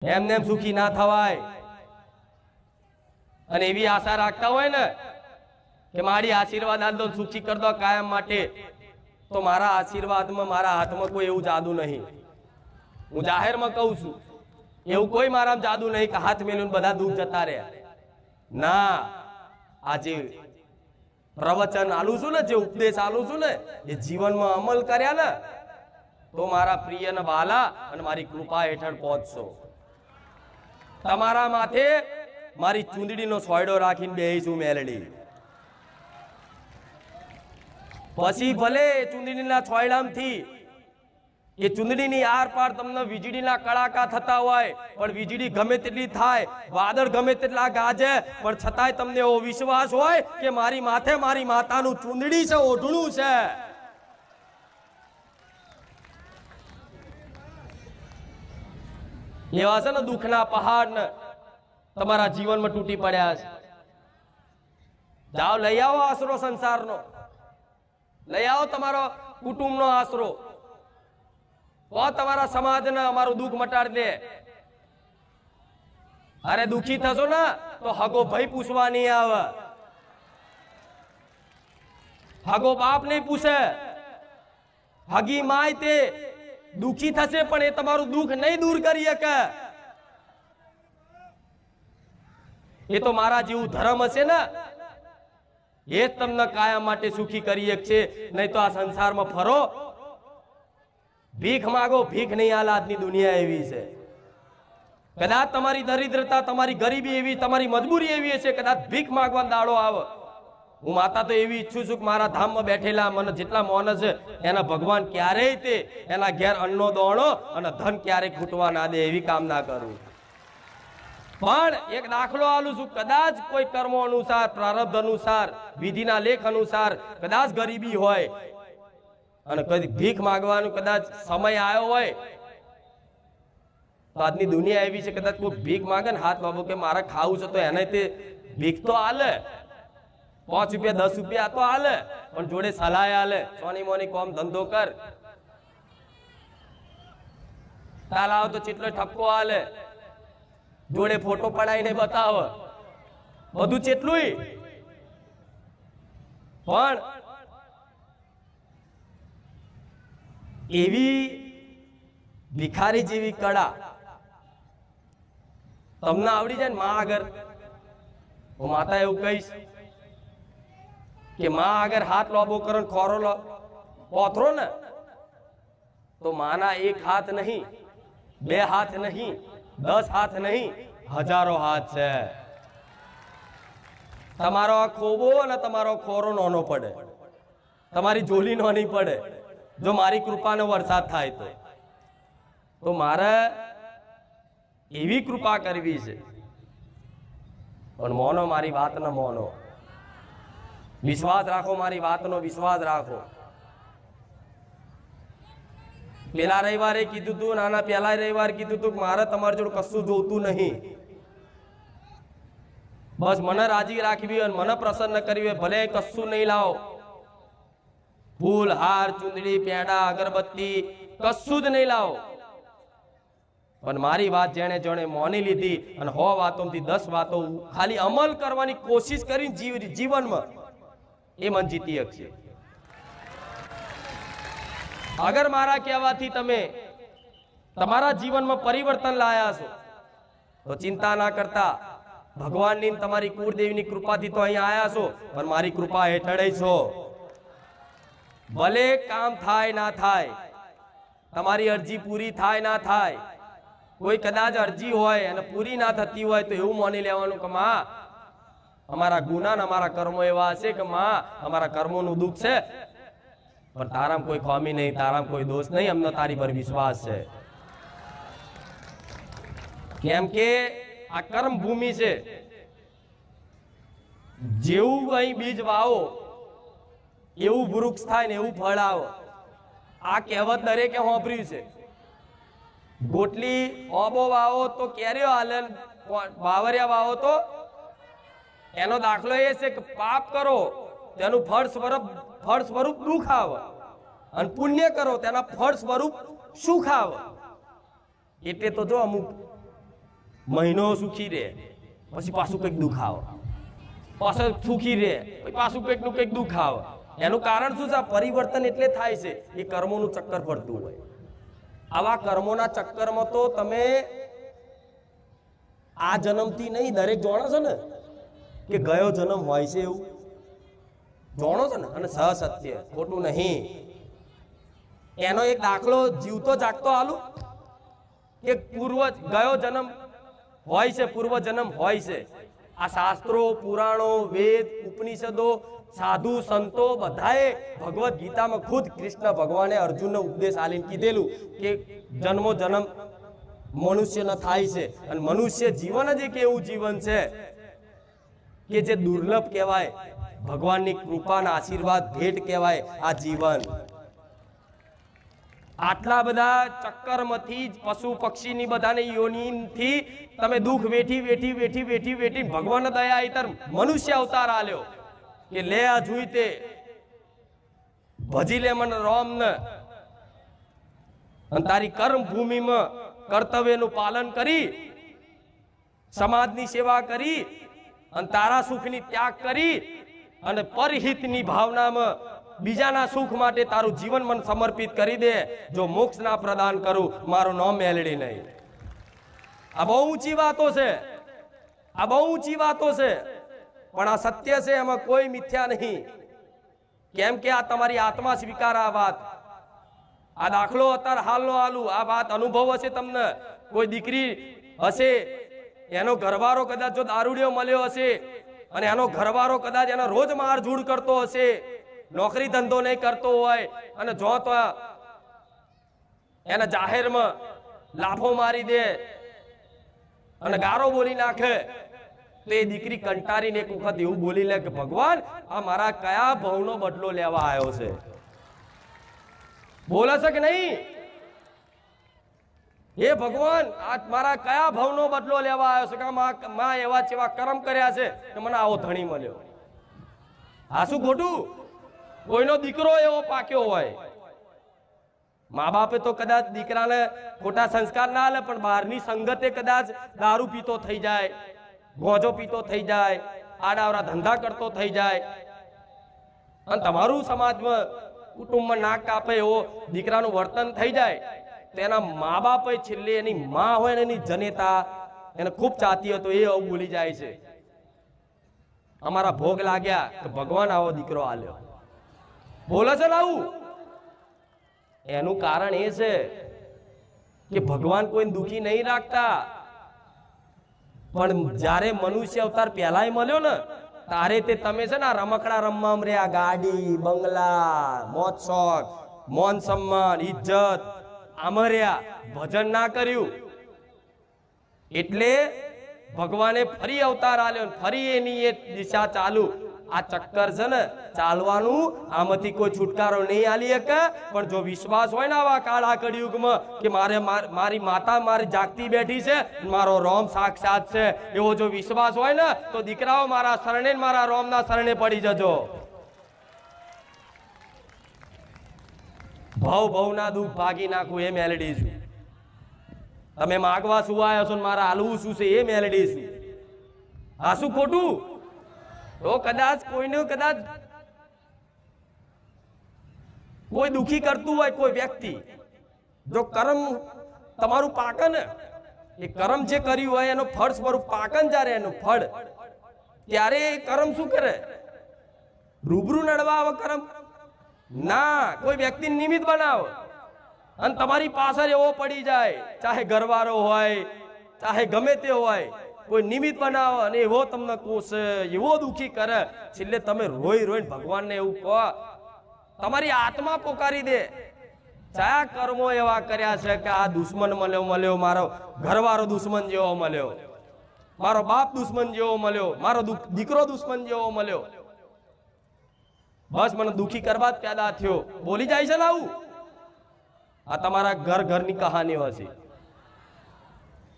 એમને એમ સુખી ના થવાય અને એવી આશા રાખતા હોય ને કે મારી આશીર્વાદ આલ દો સુખી કર દો કાયમ માટે, તો મારા આશીર્વાદમાં મારા હાથમાં કોઈ એવું જાદુ નહીં. હું જાહેરમાં કહું છું, એવું કોઈ મારામાં જાદુ નહીં કે હાથ મેલીને બધા દુઃખ જતા રહ્યા. ના, આજે પ્રવચન આલું છું ને, જે ઉપદેશ આલું છું ને, એ જીવનમાં અમલ કર્યા ને તો મારા પ્રિય ને વાલા અને મારી કૃપા હેઠળ પહોંચશો. તમારા માથે મારી ચૂંદડીનો સોયડો રાખીને બેહીશું મેલડી. પછી ભલે ચૂંદડીના સોયડામાંથી એ ચૂંદડીની આર પાર તમને વીજળીના કડાકા થતા હોય, પણ વીજળી ગમે તેટલી થાય, વાદળ ગમે તેટલા ગાજે, પણ છતાંય તમને એવો વિશ્વાસ હોય કે મારી માથે મારી માતાનું ચૂંદડી છે, ઓઢણું છે. એવા છે ને દુઃખના પહાડ ને તમારા જીવનમાં તૂટી પડ્યા છે. જાઓ લઈ આવો આશરો સંસારનો, લઈ આવો તમારો કુટુંબનો આશરો, તમારા સમાજને અમારું દુઃખ મટાડી દે. અરે દુખી થશો ને તો હગો ભાઈ પૂછવા નહીં આવે, હગો બાપ નહીં પૂછે, હગી માય તે દુખી થશે પણ એ તમારું દુઃખ નહીં દૂર કરી શકે. એ તો મારા જેવું ધર્મ હશે ને એ જ તમને કાયમ માટે સુખી કરી શકશે. નહીં તો આ સંસારમાં ફરો, ભીખ માગો, ભીખ નહીં હાલ. આજની દુનિયા એવી છે. કદાચ તમારી દરિદ્રતા, તમારી ગરીબી એવી, તમારી મજબૂરી એવી હશે, કદાચ ભીખ માગવાનો દાડો આવે. હું માતા તો એવી ઈચ્છું છું કે મારા ધામમાં બેઠેલા મને જેટલા માણસ છે એના ભગવાન ક્યારેય તે એના ઘેર અન્નનો દોણો અને ધન ક્યારેય ખૂટવા ના દે, એવી કામના કરું. પણ એક દાખલો આલું છું, કદાચ કોઈ કર્મો અનુસાર, પ્રારબ્ધ અનુસાર, વિધિના લેખ અનુસાર કદાચ ગરીબી હોય અને કદી ભીખ માંગવાનું કદાચ સમય આવ્યો હોય, તો આજની દુનિયા એવી છે, કદાચ કોઈ ભીખ માંગે ને હાથ બાબુ કે મારે ખાવું છે તો એને તે ભીખ તો હાલે, 5 રૂપિયા 10 રૂપિયા તો હાલે, પણ જોડે સલાહ હાલે, સોની મોની કોમ ધંધો કર, તાલાવ તો ચેટલો ઠપકો હાલે, જોડે ફોટો પડાવીને બતાવે, બધું ચેટલું. પણ એવી ભિખારી જેવી કળા તમને આવડી જાય ને માં આગળ, હું માતા એવું કહીશ કે માં આગળ હાથ લોબો કરો, ખોરો પોથરો ને તો માના એક હાથ નહીં, 2 હાથ નહીં, 10 હાથ નહીં, હજારો હાથ છે. તમારો આ ખોબો અને તમારો ખોરો નાનો પડે, તમારી ઝોલી નાની પડે જો મારી કૃપાનો વરસાદ થાય તો મારે એવી કૃપા કરવી છે. પણ મોનો મારી વાતનો, મોનો વિશ્વાસ રાખો, મારી વાતનો વિશ્વાસ રાખો. પેલા રવિવારે કીધું તું, નાના પેલા રવિવારે કીધું તું કે મારે તમારી જોડે કશું જોતું નહીં, બસ મને રાજી રાખવી અને મને પ્રસન્ન કરવી, ભલે કશું નહીં લાવો, ફૂલ, હાર, ચૂંદડી, પેડા, અગરબત્તી કશું જ નહીં લાવો, પણ મારી વાત જેણે જેણે મોની લીધી અને 100 વાતોમાંથી 10 વાતો ખાલી અમલ કરવાની કોશિશ કરી જીવનમાં, એ મન જીતી શકશે. અગર મારા કહેવાથી તમે તમારા જીવનમાં પરિવર્તન લાયા છો તો ચિંતા ના કરતા, ભગવાનની તમારી કુળદેવીની કૃપાથી તો અહીંયા આયા છો, પણ મારી કૃપા હેઠળ છો. ભલે કામ થાય ના થાય, તમારી અરજી પૂરી થાય ના થાય, કોઈ કદાચ અરજી હોય અને પૂરી ના થતી હોય તો એવું માની લેવાનું કે માં અમારા ગુના ને અમારા કર્મો એવા હશે કે માં અમારા કર્મોનું દુઃખ છે, પણ તારામાં કોઈ ખામી નહીં, તારામાં કોઈ દોષ નહીં, અમને તારી પર વિશ્વાસ છે. કેમ કે આ કર્મ ભૂમિ છે, જેવું અહીં બીજ વાવો એવું વૃક્ષ થાય ને એવું ફળ આવે. આ કહેવત દરેકે સાંભળ્યું છે. ગોટલી ઓબો વાવો તો કેરીઓ હાલે, બાવરિયા વાવો તો એનો દાખલો એ છે કે પાપ કરો તેનું ફળ સ્વરૂપ દુઃખ આવે, અને પુણ્ય કરો તેના ફળ સ્વરૂપ સુખ આવે. એટલે તો જો અમુક મહિનો સુખી રહે, પછી પાછું કંઈક દુઃખ આવે, પાછું સુખી રહે, પછી પાછું કંઈક નું કંઈક દુઃખ આવે. એનું કારણ શું છે? આ પરિવર્તન એટલે થાય છે એ કર્મોનું ચક્કર ફરતું હોય. આવા કર્મોના ચક્કરમાં તો તમે આ જન્મથી નહીં, દરેક જાણો છો ને કે ગયો જન્મ હોય છે, એવું જાણો છો ને. અને સત્ય ખોટું નહીં. એનો એક દાખલો જીવતો જાગતો આલું કે પૂર્વ ગયો જન્મ હોય છે, પૂર્વ જન્મ હોય છે. આ શાસ્ત્રો, પુરાણો, વેદ, ઉપનિષદો, સાધુ સંતો બધાએ ભગવદ ગીતામાં ખુદ કૃષ્ણ ભગવાને અર્જુનનો ઉપદેશ આલીને કીધેલું કે જન્મો જન્મ મનુષ્યનો થાય છે. અને મનુષ્ય જીવન જ એક એવું જીવન છે કે જે દુર્લભ કહેવાય, ભગવાનની કૃપાના આશીર્વાદ ભેટ કહેવાય આ જીવન. આટલા બધા ચક્કરમાંથી પશુ પક્ષીની બધાને યોનિથી તમે દુઃખ વેઠી વેઠી વેઠી વેઠી વેઠી ભગવાન દયા ઇતર મનુષ્ય અવતાર આલ્યો કે લે આ જોઈ તે ભજી લે મન રામ ને, અને તારી કર્મ ભૂમિમાં કર્તવ્યનું પાલન કરી, સમાજની સેવા કરી, અને તારા સુખની ત્યાગ કરી, અને પરહિતની ભાવનામાં બીજાના સુખ માટે તારું જીવન મન સમર્પિત કરી દે. જો મોક્ષ ના પ્રદાન કરું, મારું નામ મેલડી નહીં. આ બહુ ઊંચી વાતો છે, આ બહુ ઊંચી વાતો છે, પણ આ સત્ય છે, એમાં કોઈ મિથ્યા નહીં. કેમ કે આ તમારી આત્મા સ્વીકાર આ વાત. આ દાખલો અત્યારે હાલનો આલુ, આ વાત અનુભવ હશે તમને. કોઈ દીકરી હશે, એનો ઘરવાળો કદાચ જો દારૂડિયો મળ્યો હશે, અને એનો ઘરવાળો કદાચ એનો રોજ મારઝૂડ કરતો હશે, નોકરી ધંધો નહીં કરતો હોય, અને જો તો એને જાહેરમાં લાફો મારી દે અને ગારો બોલી નાખે, તો એ દીકરી કંટારીને એક વખત એવું બોલી લે કે ભગવાન આ મારા કયા ભવનો બદલો લેવા આવ્યો છે. બોલે છે કે નહીં? એ ભગવાન આ મારા કયા ભવનો બદલો લેવા આવ્યો છે કે માં એવા જેવા કર્મ કર્યા છે કે મને આવો ધણી મળ્યો. આ શું ખોટું? કોઈનો દીકરો એવો પાક્યો હોય, મા બાપે તો કદાચ દીકરાને ખોટા સંસ્કાર ના આલે, પણ બહારની સંગતે કદાચ દારૂ પીતો થઈ જાય, ગોજો પીતો થઈ જાય, આડાવરા ધંધા કરતો થઈ જાય, અને તમારું સમાજમાં કુટુંબમાં નાક કાપે એવો દીકરાનું વર્તન થઈ જાય, તેના મા બાપે છેલ્લે એની માં હોય ને એની જનેતા એને ખૂબ ચાહતી હતો, એ આવું બોલી જાય છે. અમારા ભોગ લાગ્યા કે ભગવાન આવો દીકરો આલ્યો, બોલે છે ને આવું. એનું કારણ એ છે કે ભગવાન કોઈને દુખી નહીં રાખતા, પણ જ્યારે મનુષ્ય અવતાર પહેલાય મળ્યો ને તારે તે તમે છે ને રમકડા રમવા રહ્યા, ગાડી બંગલા, મોજ શોખ, મોન સન્માન, ઇજ્જત આમર્યા, ભજન ના કર્યું. એટલે ભગવાને ફરી અવતાર આલ્યો, ફરી એની એ દિશા ચાલુ. આ ચક્કર છે ને ચાલવાનું, આમાંથી કોઈ છુટકારો નહીં આલી શકે. પણ જો વિશ્વાસ હોય ને આવા કાળા કળિયુગમાં કે મારી માતા મારી જાગતી બેઠી છે, મારો રોમ સાક્ષાત છે, એવો જો વિશ્વાસ હોય ને તો દીકરાઓ મારા શરણે, મારા રોમના શરણે પડી જજો. ભવના દુઃખ ભાગી નાખું એ મેલડી છું. તમે માગવા શું આવ્યો છો, મારા હાલવું શું છે એ મેલડી છું. આ શું ખોટું? તો કદાચ કોઈને કદાચ કોઈ દુખી કરતું હોય કોઈ વ્યક્તિ, જો કર્મ તમારું પાકન, એ કર્મ જે કર્યું હોય એનો ફળ સ્વરૂપ પાકન જ્યારે એનું ફળ, ત્યારે એ કર્મ શું કરે? રૂબરૂ નડવા આવે કર્મ ના, કોઈ વ્યક્તિ નિમિત્ત બનાવો અને તમારી પાછળ એવો પડી જાય, ચાહે ઘરવાળો હોય ચાહે ગમે તે હોય, કોઈ નિમિત્ત બનાવો અને એવો તમને કોસે, એવો દુખી કરે, છેલ્લે તમે રોઈ રોઈને ભગવાનને એવું કહો, તમારી આત્મા પોકારી દે. કયા કર્મો એવા કર્યા છે કે આ દુશ્મન મળ્યો, મારો ઘરવાળો દુશ્મન જેવો મળ્યો, મારો બાપ દુશ્મન જેવો મળ્યો, મારો દીકરો દુશ્મન જેવો મળ્યો, બસ મને દુખી કરવા જ પેદા થયો, બોલી જાય છે ને આવું. આ તમારા ઘરની કહાનીઓ છે,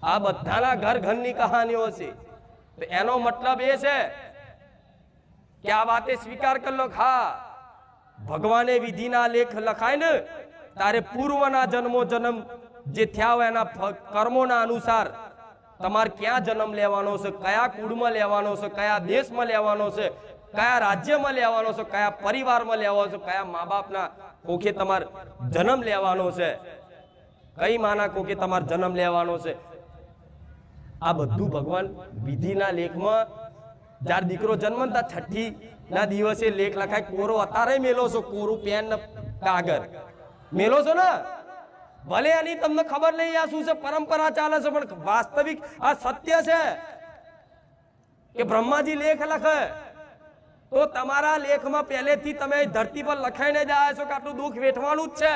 આ બધાના ઘરની કહાનીઓ છે. તો એનો મતલબ એ છે કે આ વાતે સ્વીકાર કરી લો. હા, ભગવાને વિધિના લેખ લખાય ને તારે પૂર્વના જન્મ જે થયા હોય એના કર્મોના અનુસાર તમારે ક્યાં જન્મ લેવાનો છે, કયા કુળમાં લેવાનો છે, કયા દેશમાં લેવાનો છે, કયા રાજ્યમાં લેવાનો છે, કયા પરિવારમાં લેવાનો છે, કયા મા બાપના કોખે તમારે જન્મ લેવાનો છે, કઈ માના કોખે તમારે જન્મ લેવાનો છે, આ બધું ભગવાન વિધિના લેખમાં જ્યારે દીકરો જન્મતા છઠ્ઠી ના દિવસે લેખ લખાય. કોરો અત્યારે મેલો છો, કોરું પેન કાગળ મેલો છો ને, ભલે એની તમને ખબર નહીં આ શું છે, પરંપરા ચાલે છે, પણ વાસ્તવિક આ સત્ય છે કે બ્રહ્માજી લેખ લખે તો તમારા લેખમાં પહેલેથી તમે ધરતી પર લખાઈને જ આવ્યા છો કે આટલું દુઃખ વેઠવાનું જ છે.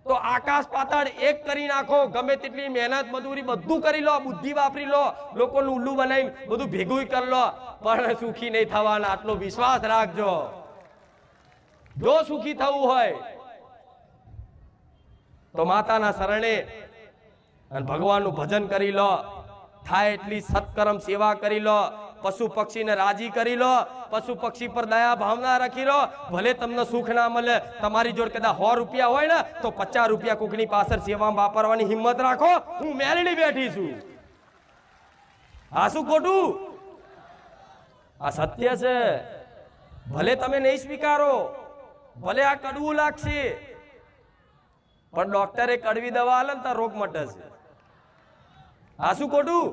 તો આકાશ પાતાળ એક કરી નાખો, ગમે તેટલી મહેનત મજૂરી બધું કરી લો, બુદ્ધિ વાપરી લો, લોકોનું ઉલ્લુ બનાવી બધું ભેગું કરી લો, પણ સુખી નહીં થવાના. આટલો વિશ્વાસ રાખજો. જો સુખી થવું હોય તો માતાના શરણે અને ભગવાનનું ભજન કરી લો, થાય એટલી સત્કર્મ સેવા કરી લો, પશુ પક્ષીને રાજી કરી લો, પશુ પક્ષી પર દયા ભાવના રાખી લો. ભલે તમને સુખ ના મળે, તમારી જોડે કદાચ 100 રૂપિયા હોય ને તો 50 રૂપિયા કોકની પાછળ સેવામાં વાપરવાની હિંમત રાખો. હું મેલડી બેઠી છું. આ શું ખોટું? આ સત્ય છે. ભલે તમે નહીં સ્વીકારો, ભલે આ કડવું લાગશે, પણ ડોક્ટરે કડવી દવા આલે ને તો રોગ મટે છે. આ શું ખોટું?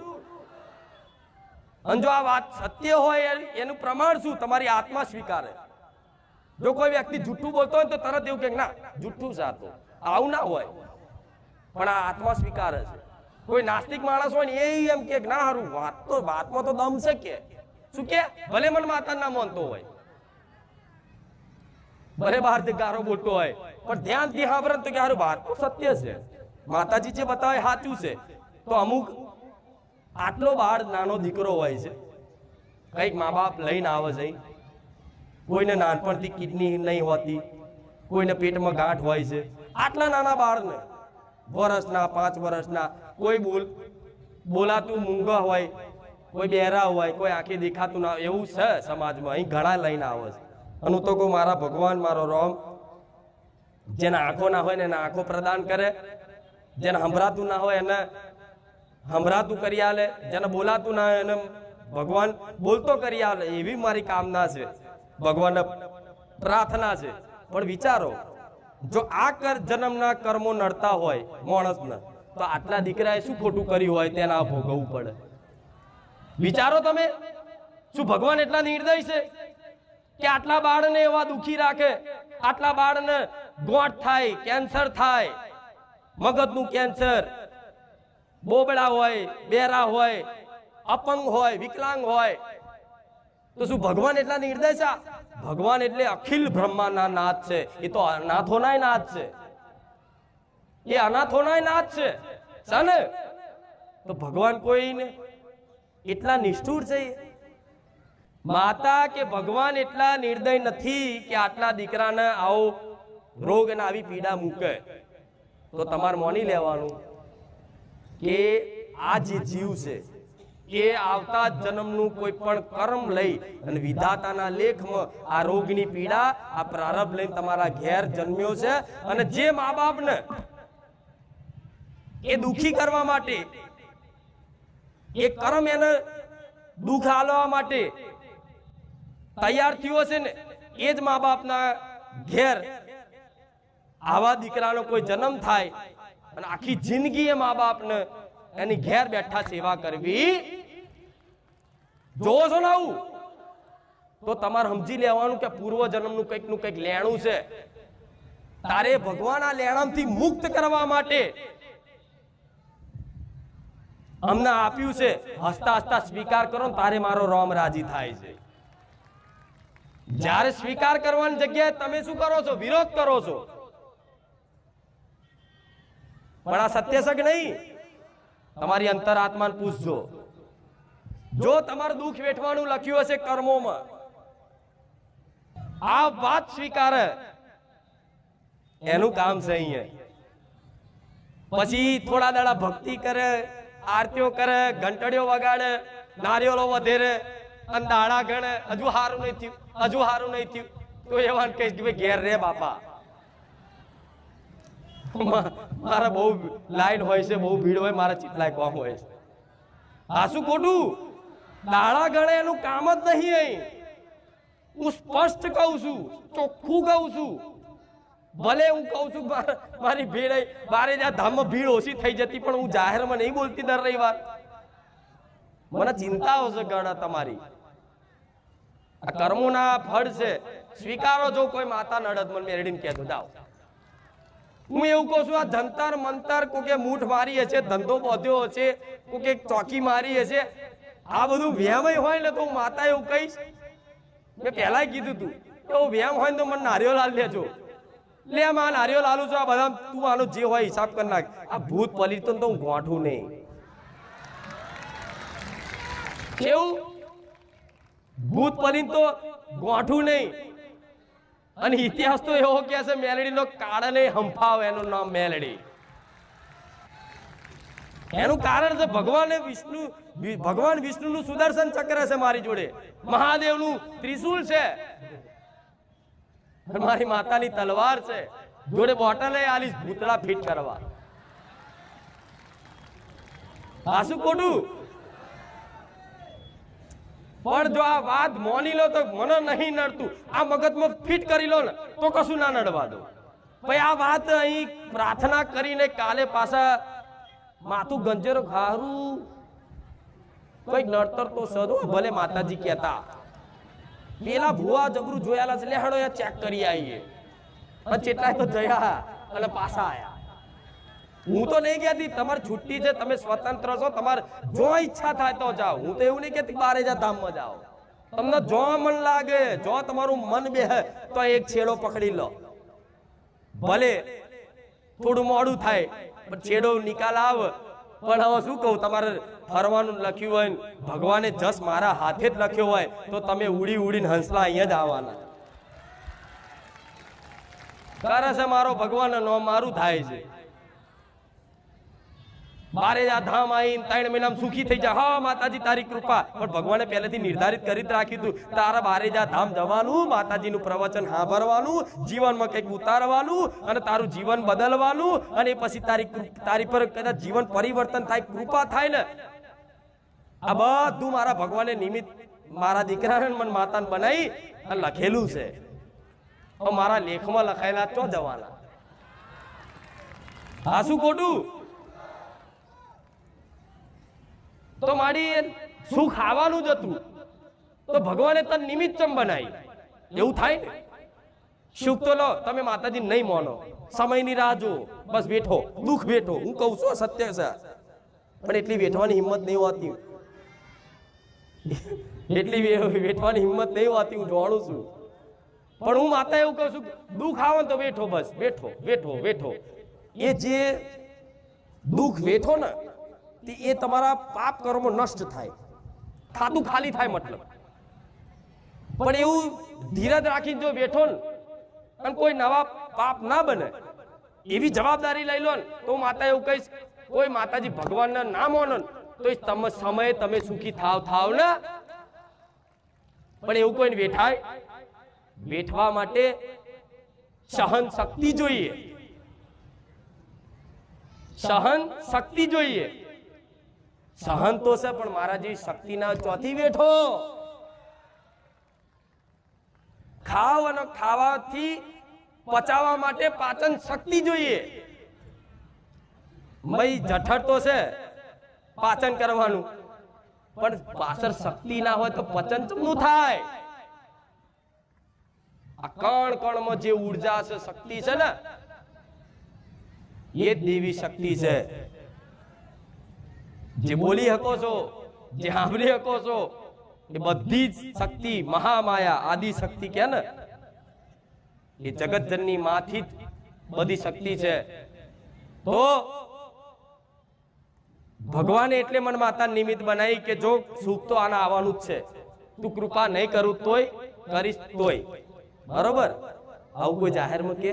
અને જો આ વાત સત્ય હોય એનું પ્રમાણ શું? તમારી આત્મા સ્વીકારે. જો કોઈ વ્યક્તિ જૂઠું બોલતો હોય તો તરત એવું કે ના જૂઠું છે, આવું ના હોય, પણ આ આત્મા સ્વીકારે છે. કોઈ નાસ્તિક માણસ હોય ને એ એમ કે ના હારું વાતમાં તો દમ છે કે શું કે, ભલે મન માતા ના માનતો હોય, ભલે બહારથી ગારો બોલતો હોય, પણ ધ્યાનથી સાંભળે તો કે હારું વાત તો સત્ય છે, માતાજી જે બતાવે સાચું છે. તો અમુક આટલો બાળ નાનો દીકરો હોય છે, કઈક મા બાપ લઈને આવે છે, કોઈને નાનપણથી કિડની નહીં હોતી, કોઈને પેટમાં ગાંઠ હોય છે, આટલા નાના બાળને વર્ષના 5 વર્ષના, કોઈ બોલાતું મૂંગા હોય, કોઈ બહેરા હોય, કોઈ આંખે દેખાતું ના, એવું છે સમાજમાં. અહીં ઘણા લઈને આવે છે. અને હું તો કહું મારા ભગવાન મારો રામ જેના આંખો ના હોય ને એને આંખો પ્રદાન કરે, જેને સંભળાતું ના હોય એને સંભળાતું કરી આલે, જેને બોલાતું ના હોય એને ભગવાન બોલતો કરી આલે. એવી મારી કામના છે, ભગવાનને પ્રાર્થના છે. પણ વિચારો, જો આ જન્મના કર્મો નડતા હોય માણસને, તો આટલા દીકરાએ શું ખોટું કર્યું હોય તેના ભોગવવું પડે. વિચારો તમે, શું ભગવાન એટલા નિર્દય છે કે આટલા બાળને એવા દુખી રાખે, આટલા બાળને ગોઠ થાય, કેન્સર થાય, મગજનું કેન્સર, બોબડા હોય, બેરા હોય, અપંગ હોય, વિકલાંગ હોય, તો શું ભગવાન એટલા નિર્દય છે? ભગવાન એટલે અખિલ બ્રહ્માંડના નાથ છે. એ તો અનાથોનાય નાથ છે, એ અનાથોનાય નાથ છે ને. તો ભગવાન કોઈને એટલા નિષ્ઠુર છે? માતા કે ભગવાન એટલા નિર્દય નથી કે આટલા દીકરાને આવો રોગ અને આવી પીડા મૂકે. તો તમારે માની લેવાનું કે આ જે જીવ છે એ આવતા જન્મનું કોઈ પણ કર્મ લઈ અને વિધાતાના લેખમાં આ રોગની પીડા, આ પ્રારબ્ધ લઈને તમારા ઘેર જન્મ્યો છે. અને જે મા બાપને એ દુખી કરવા માટે, એ કર્મ એને દુઃખ આલવા માટે તૈયાર થયો છે ને, એ જ મા બાપના ઘેર આવા દીકરાનો કોઈ જન્મ થાય અને આખી જિંદગી એ મા બાપને એની ઘેર બેઠા સેવા કરવી. જોવો છો ને આવું, તો તમારે સમજી લેવાનું કે પૂર્વ જન્મનું કંઈક નું કંઈક લેણું છે. તારે ભગવાન આ લેણામથી મુક્ત કરવા માટે અમને આપ્યું છે. હસતા હસતા સ્વીકાર કરો ને તારે મારો રામ રાજી થાય છે. જ્યારે સ્વીકાર કરવાની જગ્યાએ તમે શું કરો છો? વિરોધ કરો છો. પણ આ સત્ય છે કે નહીં? તમારી અંતરાત્માને પૂછજો. જો તમારું દુઃખ વેઠવાનું લખ્યું હશે કર્મોમાં, આ વાત સ્વીકારે, એનું કામ છે અહીંયા. પછી થોડા દાડા ભક્તિ કરે, આરતીઓ કરે, ઘંટડીઓ વગાડે, નારિયેળો વધેરે અને દાડા ગણે, હજુ સારું નહીં થયું, હજુ સારું નહીં થયું, તો એવાને કહીશ કે ઘેર રે બાપા, મારા બહુ લાઈન હોય છે, બહુ ભીડ હોય, મારા ચીટલાય કોમ હોય છે. આ શું ખોટું? દાડા ગણે એનું કામ જ નહીં અહીં. હું સ્પષ્ટ કહું છું, ચોખ્ખું કહું છું. ભલે હું કહું છું મારી ભીડ બારે જ્યાં ધામમાં ભીડ ઓછી થઈ જતી, પણ હું જાહેરમાં નહીં બોલતી દર રવિવાર. મને ચિંતાઓ છે ગણા તમારી. આ કર્મોના ફળ છે, સ્વીકારો. જો કોઈ માતા નડદ મને મેળવીને કહેતો જાઓ. હું એવું કહું છું, આ જંતર મંતર કોકે મૂઠ મારી હશે, ધંધો બોધ્યો હશે, કોકે ચોકી મારી હશે, આ બધું વ્યામય હોય ને તો હું માતા એવું કહીશ. મેં પહેલા કીધું તું એવું વ્યામ હોય ને તો મને નારિયેળ લાલ લેજો. લે માં નારિયેળ લાલું છું. આ બધા તું આનો જે હોય હિસાબ કરી નાખ. આ ભૂત પલિત તો હું ગોઠું નહીં. કેવું ભૂત પલિત તો ગોઠું નહીં. અને ઇતિહાસ તો એવો કે છે મેલડીનો કાળને હંફાવ, એનું નામ મેલડી. એનું કારણ છે ભગવાન વિષ્ણુનું સુદર્શન ચક્ર છે મારી જોડે, મહાદેવનું ત્રિશુલ છે, મારી માતાની તલવાર છે, જોડે બોટલ આલીશ ભૂતળા ફિટ કરવા. આ શું ખોટું? પણ જો આ વાત મોની લો તો મને નહીં નડતું. આ મગજમાં ફિટ કરી લો ને તો કશું ના નડવા દો. ભાઈ આ વાત અહીં પ્રાર્થના કરીને કાલે પાછા માથું ગંજેરો ખારું કઈક નડતર તો સદો. ભલે માતાજી કહેતા પેલા ભુવા જબરું જોયાલા છે, લેહાડો ચેક કરી આવીએ. અને ચેટલા તો જયા અને પાછા આયા. હું તો નહીં કહેતી તમારી છુટ્ટી છે, તમે સ્વતંત્ર છો, તમારે જો ઈચ્છા થાય તો જાઓ. હું તો એવું નહીં કહેતી બારે જા ધામમાં જાઓ. તમને જો મન લાગે, જો તમારું મન બેહે તો એક છેડો પકડી લો. ભલે થોડું મોડું થાય પણ છેડો નિકાલ આવે. પણ હવે શું કહું, તમારે ફરવાનું લખ્યું હોય, ભગવાને જસ મારા હાથે જ લખ્યો હોય તો તમે ઉડી ઉડીને હંસલા અહીંયા જ આવવાના. કરે છે મારો ભગવાન નો મારું થાય છે. બારે જા ધામ આવીને 3 મહિનામાં સુખી થઈ જાય. હા માતાજી તારી કૃપા. પણ ભગવાને પહેલેથી નિર્ધારિત કરી રાખ્યું હતું તારા બારે જા ધામ જવાનું, માતાજીનું પ્રવચન સાંભળવાનું, જીવનમાં કંઈક ઉતારવાનું અને તારું જીવન બદલવાનું. અને પછી તારી પર કદાચ જીવન પરિવર્તન થાય, કૃપા થાય ને, આ બધું મારા ભગવાને નિમિત્ત મારા દીકરાને મને માતાને બનાવી અને લખેલું છે. મારા લેખમાં લખાયેલા ચો જવાના. આ શું ખોટું? તો મારી સુખ આવવાનું જ હતું તો ભગવાને તને નિમિત્ત ચમ બનાવી. એવું થાય ને. સુખ તો લો, તમે માતાજી નહીં માનો, સમયની રાહ જો, બસ બેઠો, દુઃખ બેઠો. હું કહું છું સત્ય છે, પણ એટલી વેઠવાની હિંમત નહીં હોતી. એટલી વેઠવાની હિંમત નહીં હોતી, હું જાણું છું. પણ હું માતા એવું કહું છું, દુઃખ આવે તો બેઠો, બસ બેઠો બેઠો બેઠો. એ જે દુઃખ વેઠો ને એ તમારા પાપ કર્મો નષ્ટ થાય, ખાતું ખાલી થાય મતલબ. પણ એવું ધીરજ રાખીને જો બેઠો ને અને કોઈ નવા પાપ ના બને એવી જવાબદારી લઈ લો ને તો માતા એવું કહીશ, કોઈ માતાજી ભગવાનના નામ માનો તો સમયે તમે સુખી થાવ ને. પણ એવું કોઈને વેઠાય? વેઠવા માટે સહન શક્તિ જોઈએ, સહન શક્તિ જોઈએ. સહન તો છે પણ મારા જેવી શક્તિ ના ચોથી બેઠો. ખાવ અને ખાવાથી પચાવવા માટે પાચન શક્તિ જોઈએ. ભાઈ જઠર તો છે પાચન કરવાનું, પણ પાછળ શક્તિ ના હોય તો પચન ચમનું થાય. આ કણ કણમાં જે ઉર્જા છે, શક્તિ છે ને, એ દેવી શક્તિ છે. જે બોલી શકો છો, જે સાંભળી શકો છો, એ બધી જ શક્તિ મહામાયા આદિ શક્તિ કે ને, એ જગતજનની માંથી જ બધી શક્તિ છે. તો ભગવાને એટલે મન માતા નિમિત્ત બનાવી કે જો સુખ તો આના આવવાનું જ છે, તું કૃપા નહીં કરું તોય કરીશ તોય. બરોબર? આવું કોઈ જાહેરમાં કે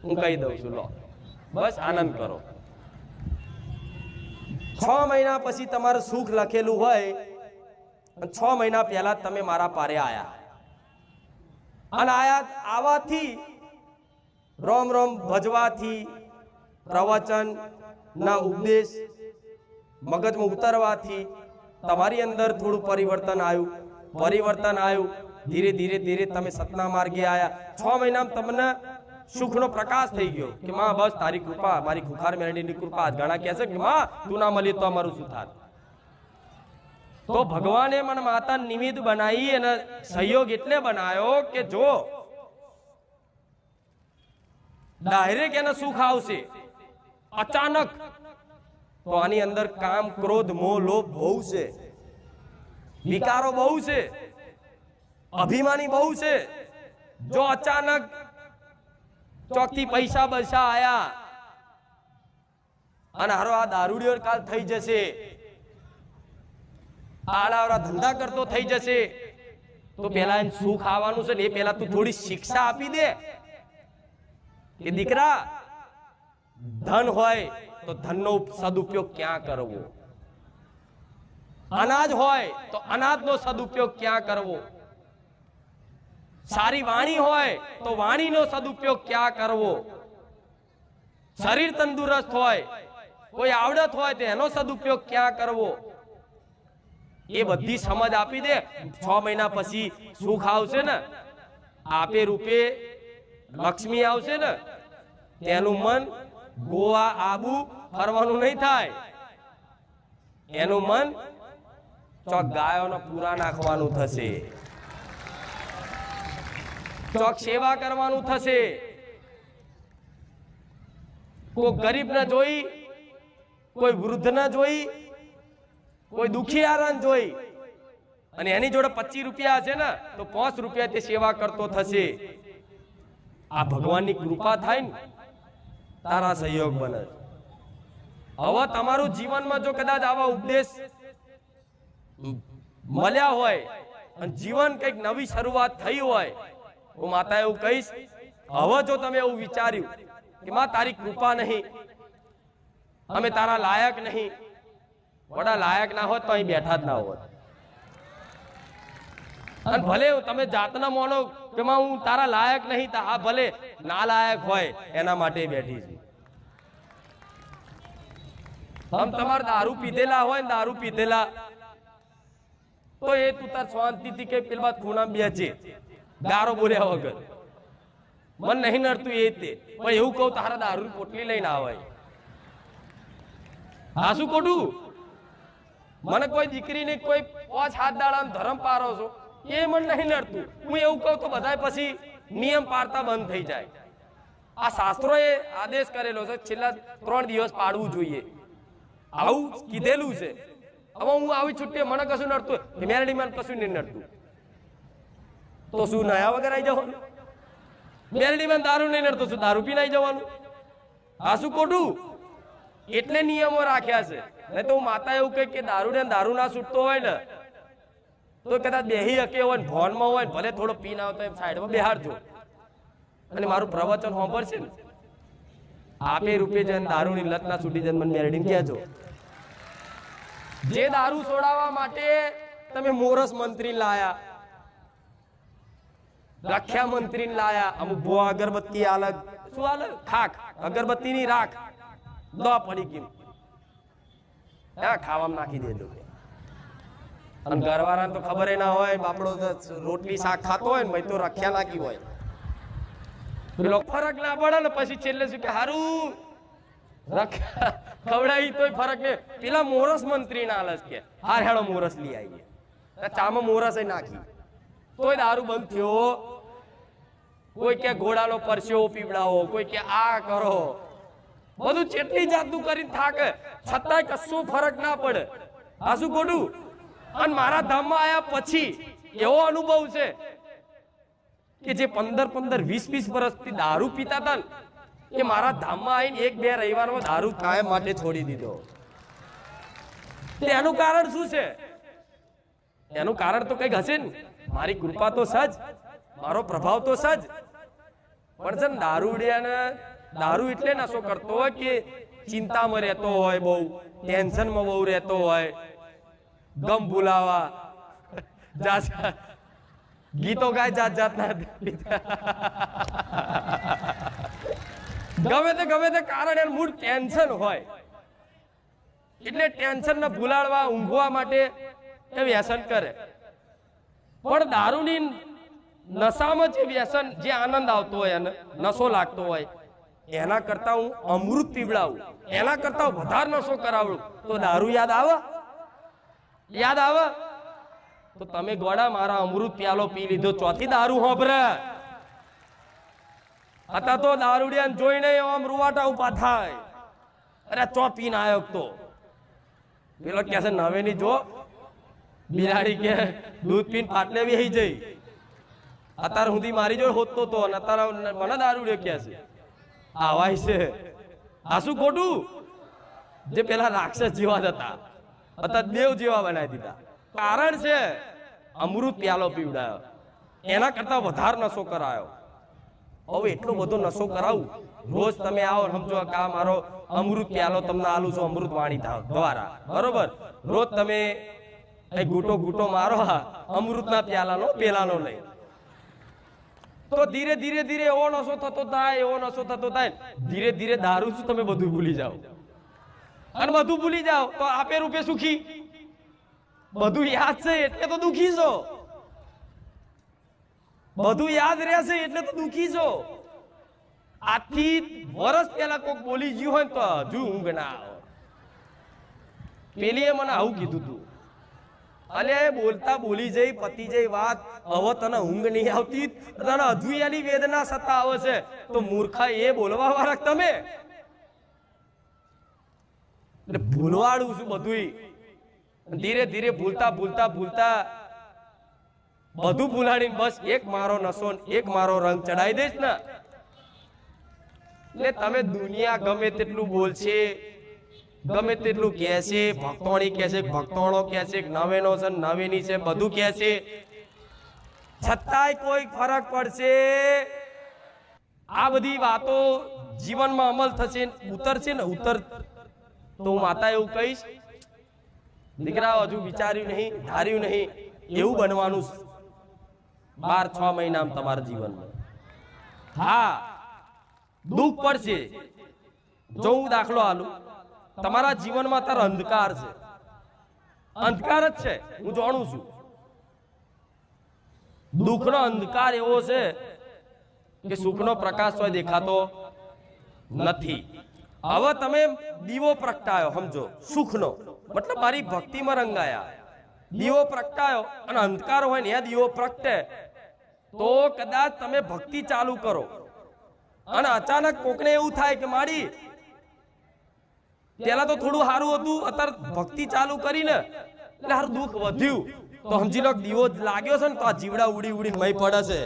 હું કહી દઉં છું, લો બસ આનંદ કરો. 6 મહિના પછી તમારું સુખ લખેલું હોય, 6 મહિના પહેલા તમે મારા પારે આયા અને આવાથી રોમ રોમ ભજવાથી, પ્રવચન ના ઉપદેશ મગજમાં ઉતરવાથી તમારી અંદર થોડું પરિવર્તન આવ્યું, ધીરે ધીરે ધીરે તમે સતના માર્ગે આયા। 6 મહિનામાં તમને સુખનો પ્રકાશ થઈ ગયો કે માં બસ તારી કૃપા, મારી ખુખાર મેરડીની કૃપા। ઘણા કહે છે કે માં તું ના મળી તો અમારું શું થાત? તો ભગવાને મને માતા નિમિત્ત બનાવી અને સહયોગ એટલે બનાવ્યો કે જો ડાયરેક્ટ એને સુખ આવશે અચાનક, તો આની અંદર કામ, ક્રોધ, મોહ, લોભ બહુ છે, વિકારો બહુ છે, અભિમાની બહુ છે। જો અચાનક ચોકથી પૈસા બૈસા આયા અને હારો આ દારૂડિયો કાલ થઈ જશે, આડાવડા ધંધા કરતો થઈ જશે, તો પેલા એને સુખ આવવાનું છે ને એ પેલા તું થોડી શિક્ષા આપી દે કે દીકરા ધન હોય તો ધનનો સદુપયોગ ક્યાં કરવો, અનાજ હોય તો અનાજનો સદુપયોગ ક્યાં કરવો, સારી વાણી હોય તો વાણીનો સદુપયોગ ક્યાં કરવો, શરીર તંદુરસ્ત હોય, કોઈ આવડત હોય તો એનો સદુપયોગ ક્યાં કરવો, એ બધી સમજ આપી દે। 6 મહિના પછી સુખ આવશે ને, આપે રૂપે લક્ષ્મી આવશે ને, તેનું મન ગોવા આબુ ફરવાનું નહીં થાય, એનું મન ચોક ગાયોનો પૂરા નાખવાનું થશે, ચોક સેવા કરવાનું થશે। કોઈ ગરીબ ને જોઈ, કોઈ વૃદ્ધ ને જોઈ, કોઈ દુખિયારાને જોઈ અને એની જોડે 25 રૂપિયા હશે ને તો 5 રૂપિયા તે સેવા કરતો થશે। આ ભગવાનની કૃપા થાય ને તારા સહયોગ બને। હવે તમારું જીવનમાં જો કદાચ આવા ઉપદેશ મળ્યા હોય અને જીવન કઈક નવી શરૂઆત થઈ હોય, હું માતા એવું કહીશ, હવે જો તમે એવું વિચાર્યું કે માં તારી કૃપા નહીં, અમે તારા લાયક નહીં, વડા લાયક ના હોત તો અહીં બેઠા જ ના હોત। અને ભલે તમે જાતના માનો કે માં હું તારા લાયક નહીં, તો હા ભલે ના લાયક હોય એના માટે બેઠી છું। તમારે દારૂ પીધેલા હોય ને, દારૂ પીધેલા તો એ તું તાર શાંતિથી કે પેલા ખૂણા બેચે ગારો બોલ્યા વગર, મન નહીં નડતું એ તે, પણ એવું કહું તારા દારૂ પોટલી લઈને આવે, હા શું ખોટું? મને કોઈ દીકરીને કોઈ 5 હાથ દાડા ધર્મ પારો છો એ મને નહીં નડતું, હું એવું કહું તો બધા પછી નિયમ પાડતા બંધ થઈ જાય। આ શાસ્ત્રોએ આદેશ કરેલો છે છેલ્લા 3 દિવસ પાડવું જોઈએ, આવું કીધેલું છે। હવે હું આવી છુટ્ટી મને કશું નડતું, મેરડી મને કશું નહીં નડતું, તો શું નયા વગર આવી જવાનું? મેરડી માં દારૂ નહીં નડતું, શું દારૂ પીને આવી જવાનું? આ શું ખોટું? એટલે નિયમો રાખ્યા છે। નહીં તો માતા એવું કહે કે દારૂ ના છૂટતો હોય ને તો કદાચ બેહી હકે હોય ને ભોનમાં હોય ને ભલે થોડો પીને આવતો એમ સાઈડમાં બેહાડજો અને મારું પ્રવચન સાંભળશે ને, આપે રૂપે જન દારૂની લત ના છૂટી જન મને મેરડીને કહેજો। જે દારૂ છોડાવવા માટે તમે મોરસ મંત્રી લાયા, રખ્યા મંત્રી લાયા, અમુક ભૂવા અગરબત્તી અલગ, શું અલગ ખાક અગરબત્તીની રાખ દવા પડી ગઈ, ખાવામાં નાખી દેજો। અને ઘરવાળા તો ખબર ના હોય, બાપડો રોટલી શાક ખાતો હોય ને તો રખ્યા નાખી હોય, પેલો ફરક ના પડે ને પછી છેલ્લે શું કે હારું રખ્યા ખવડાવી તોય ફરક નહીં, પેલા મોરસ મંત્રી ના આલસ કે હાર હેડો મોરસ લઈ આવીએ, ચામાં મોરસ નાખી તોય દારૂ બંધ થયો। કોઈ કે ઘોડાનો પરસ્યો પીવડાવો, કોઈ કે આ કરો, બધું જેટલી જાતનું કરીને થાકે છતાંય કશું ફરક ના પડે। આ શું ખોટું? અને મારા ધામમાં આયા પછી એવો અનુભવ છે કે જે 15-20 વર્ષથી દારૂ પીતા હતા ને એ મારા ધામમાં આવીને 1-2 રવિવારમાં દારૂ કાયમ માટે છોડી દીધો। એનું કારણ શું છે? એનું કારણ તો કઈક હશે ને, મારી કૃપા તો સજ, મારો પ્રભાવ તો સજ, પણ છે ને દારૂડિયાને દારૂ એટલે નશો કરતો હોય કે ચિંતામાં રહેતો હોય, બહુ ટેન્શનમાં બહુ રહેતો હોય, ગમ ભૂલાવા ગીતો ગાય જાત જાતના ગમે તે કારણ એનું મૂળ ટેન્શન હોય એટલે ટેન્શન ને ભૂલાડવા ઊંઘવા માટે એ વ્યસન કરે. પણ દારૂની નશામાં જે વ્યસન, જે આનંદ આવતો હોય અને નશો લાગતો હોય, એના કરતા હું અમૃત પીવડાવું, એના કરતા વધારે નશો કરાવું તો દારૂ યાદ આવે? યાદ આવે? તો તમે ગોડા મારા અમૃત પ્યાલો પી લીધો, ચોથી દારૂ હોભરે. હતા તો દારૂડિયાને જોઈને આમ રૂવાટા ઉભા થાય, અરે ચો પીને આવ્યો તો. પેલો કે છે નવેની જો બિલાડી કે દૂધ પીને પાટલે બેહી જઈ. અત્યારે સુધી મારી જોડે હોતો તો અને અત્યારે મને દારૂડિયો કે છે આવાય છે. આ શું ખોટું? જે પેલા રાક્ષસ જેવા જ હતા અત્યારે દેવ જેવા બનાવી દીધા. કારણ છે અમૃત પ્યાલો પીવડાયો, એના કરતા વધારે નશો કરાયો. હવે એટલો બધો નશો કરાવું, રોજ તમે આવો સમજો કે આ મારો અમૃત પ્યાલો તમને આલું છું અમૃત વાણી દ્વારા, બરોબર? રોજ તમે ઘૂંટો ઘૂંટો મારો અમૃતના પ્યાલાનો, પેલાનો નહીં. તો ધીરે ધીરે ધીરે એવો નશો થતો થાય, એવો નશો થતો થાય, ધીરે ધીરે દારૂ શું તમે બધું ભૂલી જાઓ. અને બધું ભૂલી જાઓ તો આપે રૂપે સુખી. બધું યાદ છે એટલે તો દુખી છો, બધું યાદ રહેશે એટલે તો દુખી છો. આજથી વર્ષ પહેલા કોઈક બોલી ગયું હોય તો હજુ ઊંઘ ના આવે. પેલીએ મને આવું કીધું તું, અને બોલતા બોલી જઈ પતી જઈ વાત, હવે તને ઊંઘ નહીં આવતી, તને હજુ એની વેદના સત્તા આવે છે, તો મૂર્ખા એ બોલવા વાળા તમે. એટલે ભૂલવાડું છું બધું. ધીરે ધીરે ભૂલતા ભૂલતા ભૂલતા બધું ભૂલાડીને બસ એક મારો નશો, એક મારો રંગ ચડાવી દઈશ ને, એટલે તમે દુનિયા ગમે તેટલું બોલશે, ગમે તેટલું કહેશે, ભક્તોણી કહેશે, ભક્તોણો કહેશે, નવેનો છે નવેની છે બધું કહેશે, છતાંય કોઈ ફરક પડશે? આ બધી વાતો જીવનમાં અમલ થશે, ઉતરશે ને ઉતર તો હું માતા એવું કહીશ, દીકરાઓ હજુ વિચાર્યું નહીં, ધાર્યું નહીં, એવું બનવાનું 12-6 મહિનામાં તમારા જીવનમાં. હા દુઃખ પડશે. જો હું દાખલો આલું, તમારા જીવનમાં અત્યારે અંધકાર છે, અંધકાર જ છે, હું જાણું છું. દુઃખનો અંધકાર એવો છે કે સુખનો પ્રકાશ હોય દેખાતો નથી. હવે તમે દીવો પ્રગટાયો, સમજો સુખનો મતલબ મારી ભક્તિમાં રંગાયા, દીવો પ્રગટાયો અને અંધકાર હોય ને એ દીવો પ્રગટે તો કદાચ તમે ભક્તિ ચાલુ કરો અને અચાનક કોકને એવું થાય કે મારી પેલા તો થોડું સારું હતું, અત્યારે ભક્તિ ચાલુ કરીને એટલે હારું દુઃખ વધ્યું, તો સમજી લો દીવો લાગ્યો છે ને તો આ જીવડા ઉડી ઉડી મય પડે છે.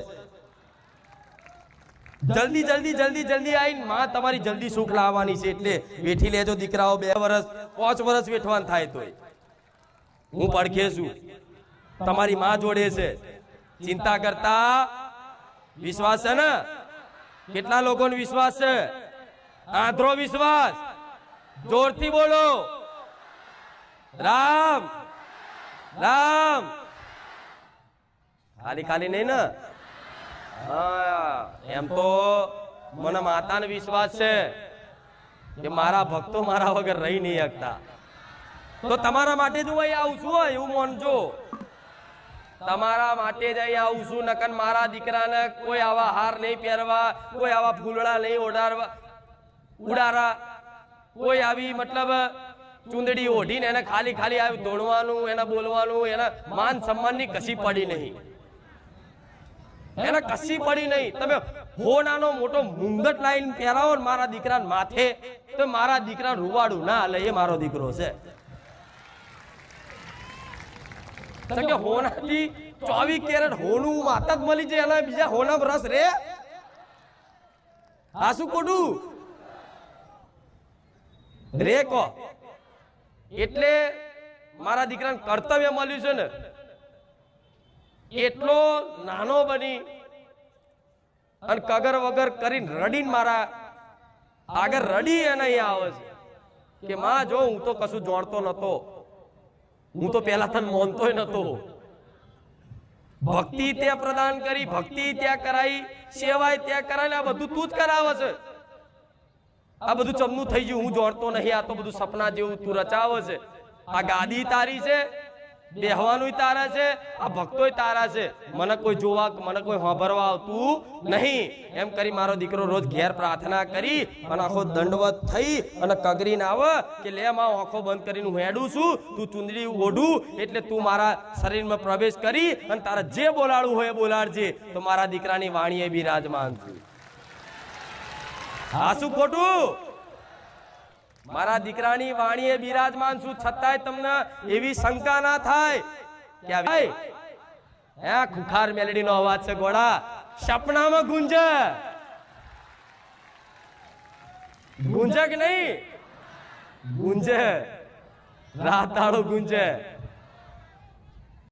જલ્દી જલ્દી જલ્દી જલ્દી આવીને માં તમારી જલ્દી સુખ લાવવાની છે, એટલે વેઠી લેજો દીકરાઓ. 2 વર્ષ 5 વર્ષ વેઠવાનું થાય તોય હું પડખે છું, તમારી માં જોડે છે. ચિંતા કરતા. વિશ્વાસ છે ને? કેટલા લોકોનો વિશ્વાસ છે? આંધળો વિશ્વાસ. જોરથી બોલો રામ રામ. ખાલી ખાલી નહીં ને? એમ તો મને માતાનો વિશ્વાસ છે કે મારા ભક્તો મારા વગર રહી નહીં શકતા. તો તમારા માટે જ હું અહીં આવું છું, એવું માનજો. તમારા માટે જ અહીં આવું છું. નકર મારા દીકરાને કોઈ આવા હાર નહીં પહેરવા, કોઈ આવા ફૂલડા નહીં ઉડાડવા, કોઈ આવી મતલબ ચુંદડી ઓઢીને એને ખાલી ખાલી આવી દોડવાનું, એને બોલવાનું, એના માન સન્માનની કશી પડી નહીં, એને કશી પડી નહીં. તમે હોનાનો મોટો મુંગટ લાઈન પહેરાવો ને મારા દીકરાને માથે, તો મારા દીકરાને રૂવાડું ના હાલે, એ મારો દીકરો છે. હોનાથી 24 કેરેટ હોનું માતા જ મળી જાય, એના બીજા હોનામાં રસ રે? આ શું ખોટું રે કહો? એટલે મારા દીકરાને કર્તવ્ય મળ્યું છે ને, એટલો નાનો બની અને કગર વગર કરીને રડીને મારા આગળ રડી અને અહીંયા આવે છે કે માં જો હું તો કશું જોડતો નતો, હું તો પેલા તને માનતોય નતો. ભક્તિ ત્યાં પ્રદાન કરી, ભક્તિ ત્યાં કરાઈ, સેવાય ત્યાં કરાય, આ બધું તું જ કરાવે છે. આ બધું ચમનું થઈ ગયું, હું જોડતો નહીં, આ તો બધું સપના જેવું તું રચાવે છે. આ ગાદી તારી છે, બેહવાનું તારા છે, આ ભક્તોય તારા છે, મને કોઈ જોવા, મને કોઈ સાંભળવા આવતું નહીં. એમ કરી મારો દીકરો રોજ ઘેર પ્રાર્થના કરી અને આખો દંડવત થઈ અને કગરીને આવે કે લે માં આંખો બંધ કરીને હું હેડું છું, તું ચુંદડી ઓઢું એટલે તું મારા શરીરમાં પ્રવેશ કરી અને તારા જે બોલાડવું હોય એ બોલાડજે, તો મારા દીકરાની વાણીએ બિરાજમાન છું. આ શું ખોટું? મારા દીકરાની વાણીએ બિરાજમાન છું, છતાંય તમને એવી શંકા ના થાય કે હે ખુખાર મેલડીનો અવાજ છે ગોળા, સપનામાં ગુંજે, ગુંજે કે નહીં ગુંજે, રાત દાડો ગુંજે.